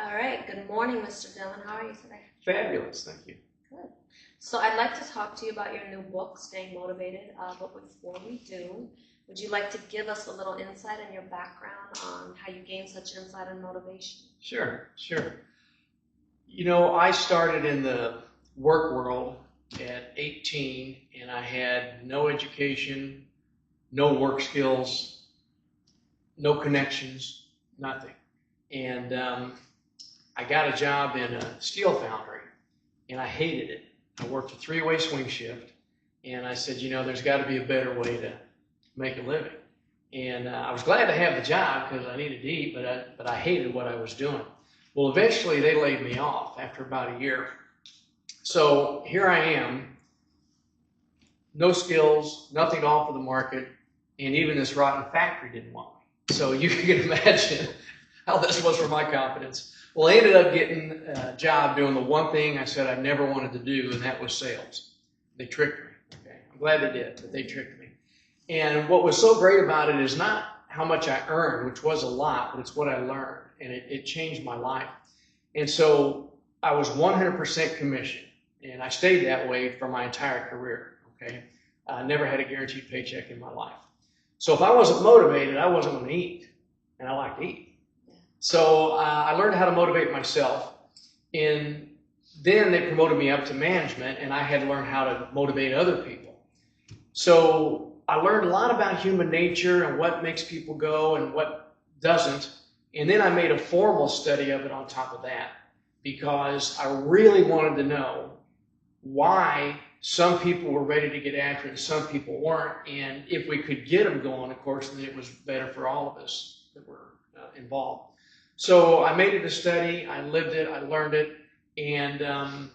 All right. Good morning, Mr. Dillon. How are you today? Fabulous, thank you. Good. So I'd like to talk to you about your new book, Staying Motivated. But before we do, would you like to give us a little insight on your background on how you gained such insight and motivation? Sure. You know, I started in the work world at 18, and I had no education, no work skills, no connections, nothing. And I got a job in a steel foundry, and I hated it. I worked a three-way swing shift, and I said, you know, there's got to be a better way to make a living. And I was glad to have the job because I needed to eat, but I hated what I was doing. Well, eventually they laid me off after about a year. So here I am, no skills, nothing to offer the market, and even this rotten factory didn't want me. So you can imagine how this was for my confidence. Well, I ended up getting a job doing the one thing I said I never wanted to do, and that was sales. They tricked me. Okay? I'm glad they did, but they tricked me. And what was so great about it is not how much I earned, which was a lot, but it's what I learned, and it changed my life. And so I was 100% commission, and I stayed that way for my entire career. Okay, I never had a guaranteed paycheck in my life. So if I wasn't motivated, I wasn't going to eat, and I like to eat. So I learned how to motivate myself, and then they promoted me up to management, and I had to learn how to motivate other people. So I learned a lot about human nature and what makes people go and what doesn't. And then I made a formal study of it on top of that because I really wanted to know why some people were ready to get after it and some people weren't. And if we could get them going, of course, then it was better for all of us that were involved. So I made it a study. I lived it. I learned it. And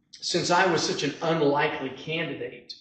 since I was such an unlikely candidate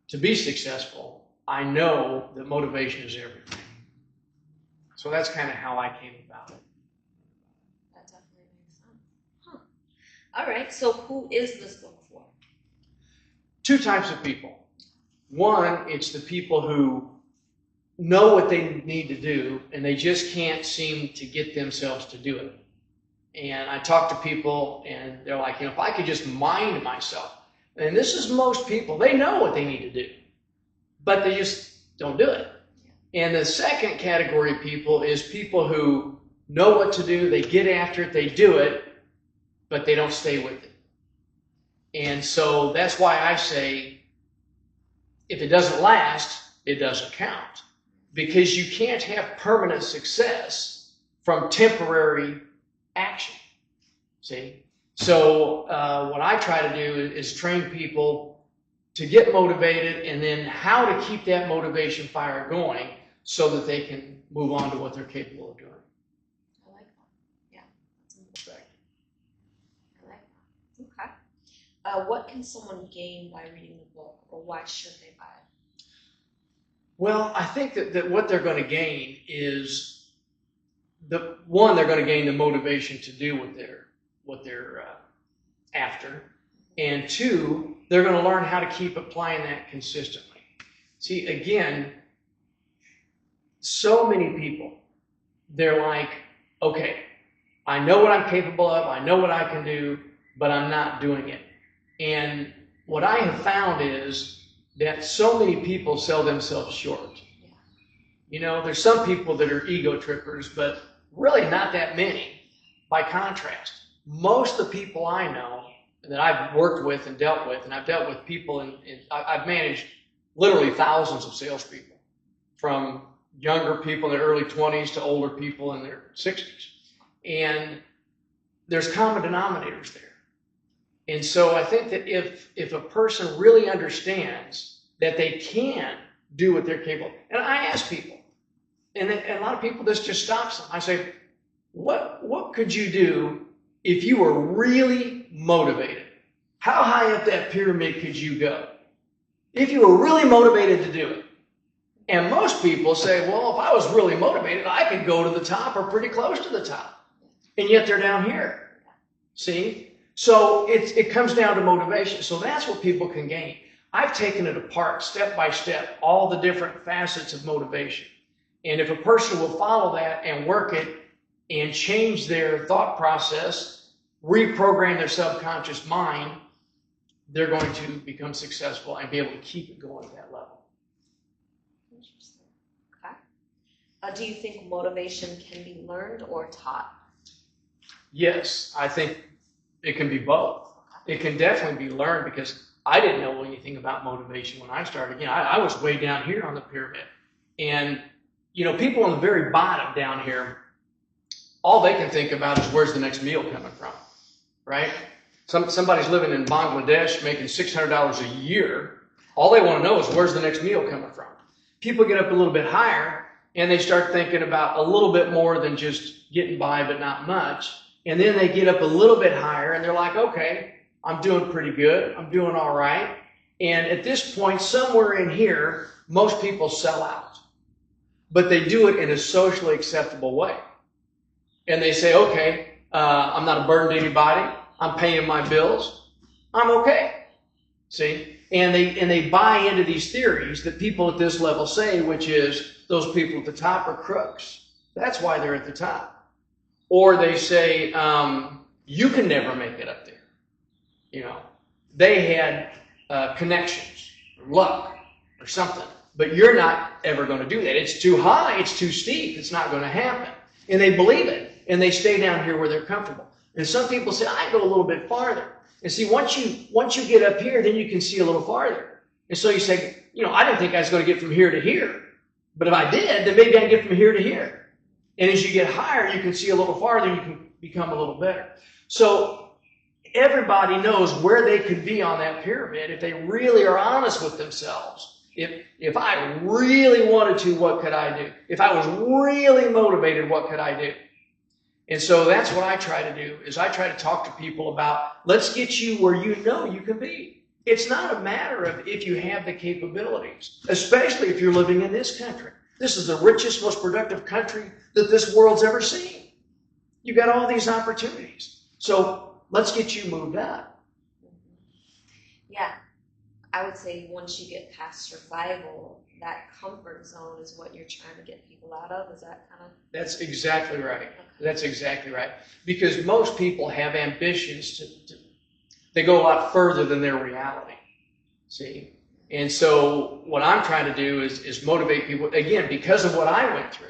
to be successful, I know that motivation is everything. So that's kind of how I came about it. That definitely makes sense. Huh. All right. So who is this book for? Two types of people. One, it's the people who know what they need to do, and they just can't seem to get themselves to do it. And I talk to people, and they're like, you know, if I could just mind myself. And this is most people. They know what they need to do, but they just don't do it. And the second category of people is people who know what to do, they get after it, they do it, but they don't stay with it. And so that's why I say, if it doesn't last, it doesn't count. Because you can't have permanent success from temporary action. See? So what I try to do is train people to get motivated and then how to keep that motivation fire going so that they can move on to what they're capable of doing. I like that. Yeah. That's important. I like that. Okay. What can someone gain by reading the book, or why should they buy it? Well, I think that what they're going to gain is they're going to gain the motivation to do what they're after, and two, they're going to learn how to keep applying that consistently. See, again, so many people, they're like, okay, I know what I'm capable of, I know what I can do, but I'm not doing it. And what I have found is that so many people sell themselves short. You know, there's some people that are ego trippers, but really not that many by contrast. Most of the people I know that I've worked with and dealt with, and I've dealt with people, and I've managed literally thousands of salespeople, from younger people in their early 20s to older people in their 60s. And there's common denominators there. And so I think that if a person really understands that they can do what they're capable of, and I ask people, and a lot of people, this just stops them. I say, what could you do if you were really motivated? How high up that pyramid could you go if you were really motivated to do it? And most people say, well, if I was really motivated, I could go to the top or pretty close to the top. And yet they're down here. See? So it comes down to motivation. So that's what people can gain. I've taken it apart step by step, all the different facets of motivation. And if a person will follow that and work it and change their thought process, reprogram their subconscious mind, they're going to become successful and be able to keep it going at that level. Interesting. Okay. Do you think motivation can be learned or taught? Yes, I think it can be both. It can definitely be learned because I didn't know anything about motivation when I started. I was way down here on the pyramid. And, people on the very bottom down here, all they can think about is where's the next meal coming from, right? Somebody's living in Bangladesh making $600 a year. All they want to know is where's the next meal coming from. People get up a little bit higher and they start thinking about a little bit more than just getting by but not much. And then they get up a little bit higher and they're like, okay, I'm doing pretty good. I'm doing all right. And at this point, somewhere in here, most people sell out. But they do it in a socially acceptable way. And they say, okay, I'm not a burden to anybody. I'm paying my bills. I'm okay. See? And they buy into these theories that people at this level say, which is those people at the top are crooks. That's why they're at the top. Or they say, you can never make it up there. They had connections, or luck, or something. But you're not ever going to do that. It's too high. It's too steep. It's not going to happen. And they believe it. And they stay down here where they're comfortable. And some people say, I go a little bit farther. And see, once you get up here, then you can see a little farther. And so you say, I didn't think I was going to get from here to here. But if I did, then maybe I can get from here to here. And as you get higher, you can see a little farther and you can become a little better. So everybody knows where they could be on that pyramid if they really are honest with themselves. If I really wanted to, what could I do? If I was really motivated, what could I do? And so that's what I try to do, is I try to talk to people about, let's get you where you know you can be. It's not a matter of if you have the capabilities, especially if you're living in this country. This is the richest, most productive country that this world's ever seen. You've got all these opportunities. So let's get you moved up. Yeah. I would say once you get past survival, that comfort zone is what you're trying to get people out of. Is that kind of? That's exactly right. Okay. That's exactly right. Because most people have ambitions they go a lot further than their reality. See? And so what I'm trying to do is motivate people, again, because of what I went through.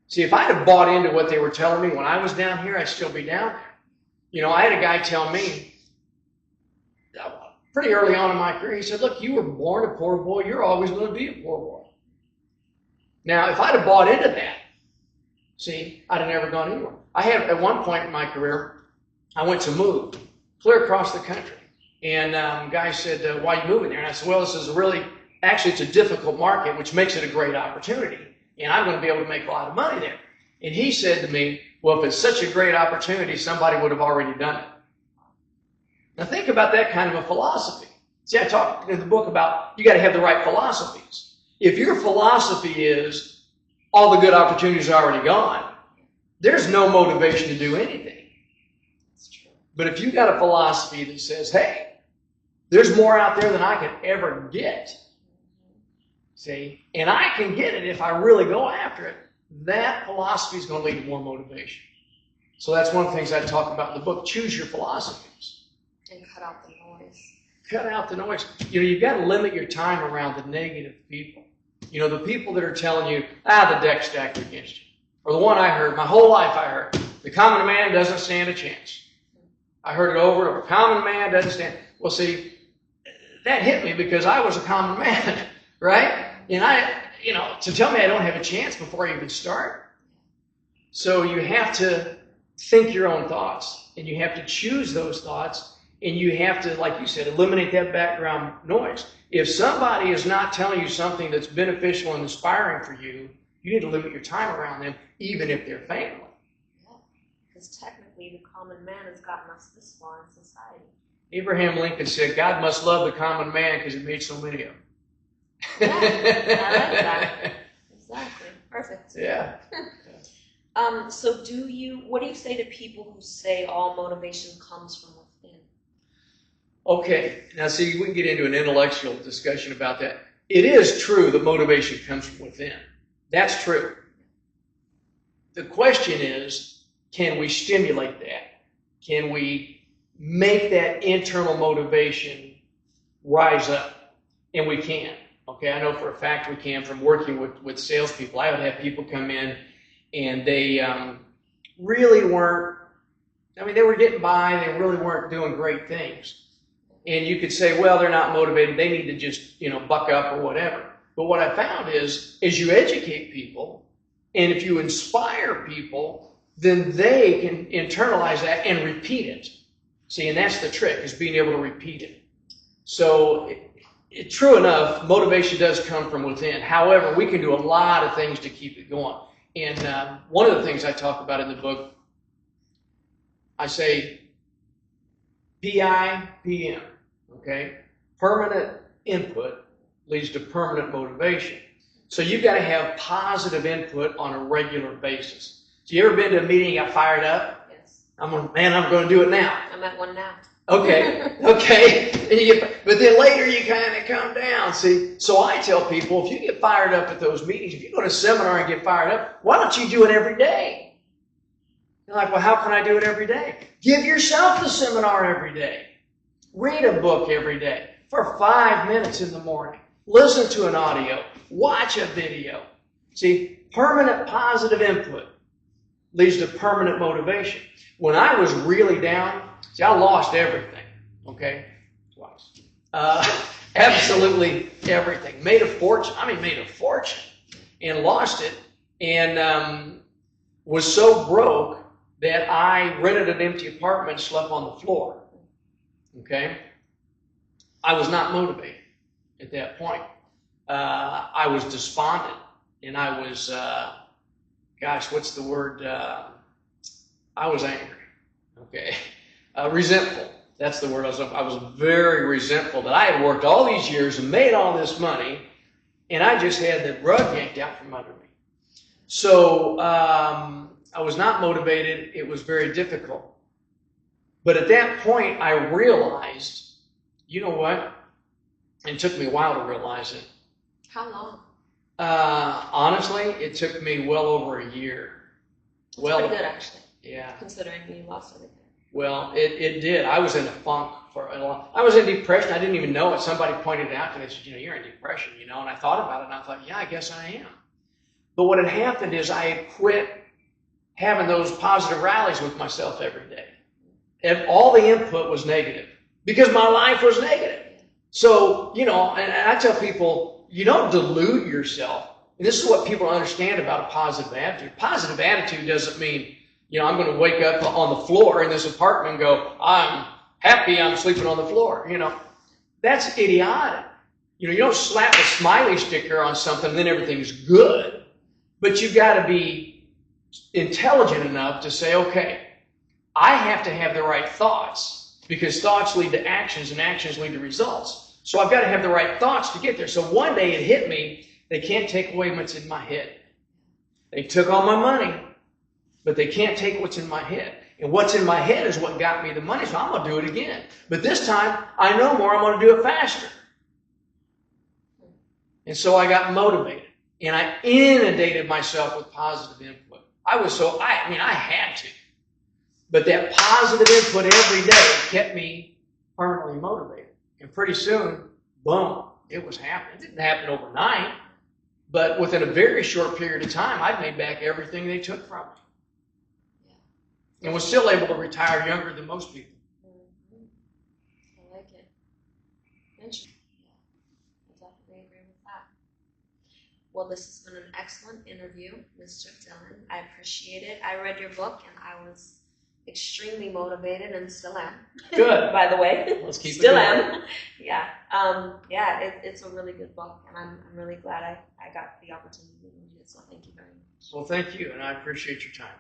See, if I'd have bought into what they were telling me when I was down here, I'd still be down there. I had a guy tell me, pretty early on in my career, he said, look, you were born a poor boy. You're always going to be a poor boy. Now, if I'd have bought into that, see, I'd have never gone anywhere. I had, at one point in my career, I went to move clear across the country. And guy said, why are you moving there? And I said, well, this is actually, it's a difficult market, which makes it a great opportunity. And I'm going to be able to make a lot of money there. And he said to me, well, if it's such a great opportunity, somebody would have already done it. Now think about that kind of a philosophy. See, I talk in the book about you got to have the right philosophies. If your philosophy is all the good opportunities are already gone, there's no motivation to do anything. That's true. But if you got a philosophy that says, hey, there's more out there than I could ever get, see, and I can get it if I really go after it, that philosophy is going to lead to more motivation. So that's one of the things I talk about in the book. Choose your philosophies. And cut out the noise. Cut out the noise. You've got to limit your time around the negative people. The people that are telling you, the deck's stacked against you. Or the one I heard, my whole life I heard, the common man doesn't stand a chance. I heard it over and over, common man doesn't stand. Well, see, that hit me because I was a common man, right? And to tell me I don't have a chance before I even start. So you have to think your own thoughts, and you have to choose those thoughts. And you have to, like you said, eliminate that background noise. If somebody is not telling you something that's beneficial and inspiring for you, you need to limit your time around them, even if they're family. Yeah, because technically the common man has gotten us this far in society. Abraham Lincoln said, God must love the common man because he made so many of them. Yeah, I like that. Exactly. Perfect. Yeah. So what do you say to people who say all motivation comes from within? Okay, now see, we can get into an intellectual discussion about that. It is true that motivation comes from within. That's true. the question is, can we stimulate that? Can we make that internal motivation rise up? And we can. Okay, I know for a fact we can from working with salespeople. I would have people come in and they really weren't, I mean, they were getting by, they really weren't doing great things. And you could say, well, they're not motivated, they need to just, buck up or whatever. But what I found is, as you educate people, and if you inspire people, then they can internalize that and repeat it. See, and that's the trick, is being able to repeat it. So, true enough, motivation does come from within. However, we can do a lot of things to keep it going. And one of the things I talk about in the book, I say PIPM, okay? Permanent input leads to permanent motivation. So you've got to have positive input on a regular basis. So you ever been to a meeting and got fired up? Yes. I'm going to do it now. I'm at one now. Okay. But then later you kind of come down. See, so I tell people, if you get fired up at those meetings, if you go to a seminar and get fired up, why don't you do it every day? You're like, well, how can I do it every day? Give yourself the seminar every day. Read a book every day for 5 minutes in the morning. Listen to an audio. Watch a video. See, permanent positive input leads to permanent motivation. When I was really down, see, I lost everything, okay? Twice. Absolutely everything. Made a fortune. And lost it. And was so broke that I rented an empty apartment and slept on the floor. Okay? I was not motivated at that point. I was despondent. And I was, what's the word? I was angry. Okay? Resentful. That's the word. I was very resentful that I had worked all these years and made all this money, and I just had the rug yanked out from under me. So I was not motivated. It was very difficult. But at that point, I realized, you know what? It took me a while to realize it. How long? Honestly, it took me well over a year. That's pretty good, actually. Yeah. Considering you lost everything. Well, it did. I was in a funk for a long. I was in depression. I didn't even know it. Somebody pointed it out to me. They said, you're in depression, and I thought about it, and I thought, yeah, I guess I am. But what had happened is I had quit having those positive rallies with myself every day. And all the input was negative because my life was negative. So, and I tell people, you don't delude yourself. And this is what people don't understand about a positive attitude. Positive attitude doesn't mean, I'm going to wake up on the floor in this apartment and go, I'm happy I'm sleeping on the floor. That's idiotic. You don't slap a smiley sticker on something and then everything's good. But you've got to be intelligent enough to say, okay, I have to have the right thoughts because thoughts lead to actions and actions lead to results. So I've got to have the right thoughts to get there. So one day it hit me, they can't take away what's in my head. They took all my money, but they can't take what's in my head. And what's in my head is what got me the money, so I'm going to do it again. But this time, I know more, I'm going to do it faster. And so I got motivated. And I inundated myself with positive input. I had to. But that positive input every day kept me permanently motivated. And pretty soon, boom, it was happening. It didn't happen overnight. But within a very short period of time, I'd made back everything they took from me. And was still able to retire younger than most people. I like it. Interesting. Yeah, I definitely agree with that. Well, this has been an excellent interview, Mr. Dillon. I appreciate it. I read your book, and I was extremely motivated, and still am. Good. By the way. Let's keep still it going. am. It's a really good book, and I'm really glad I got the opportunity to read it, so thank you very much. Well, thank you, and I appreciate your time.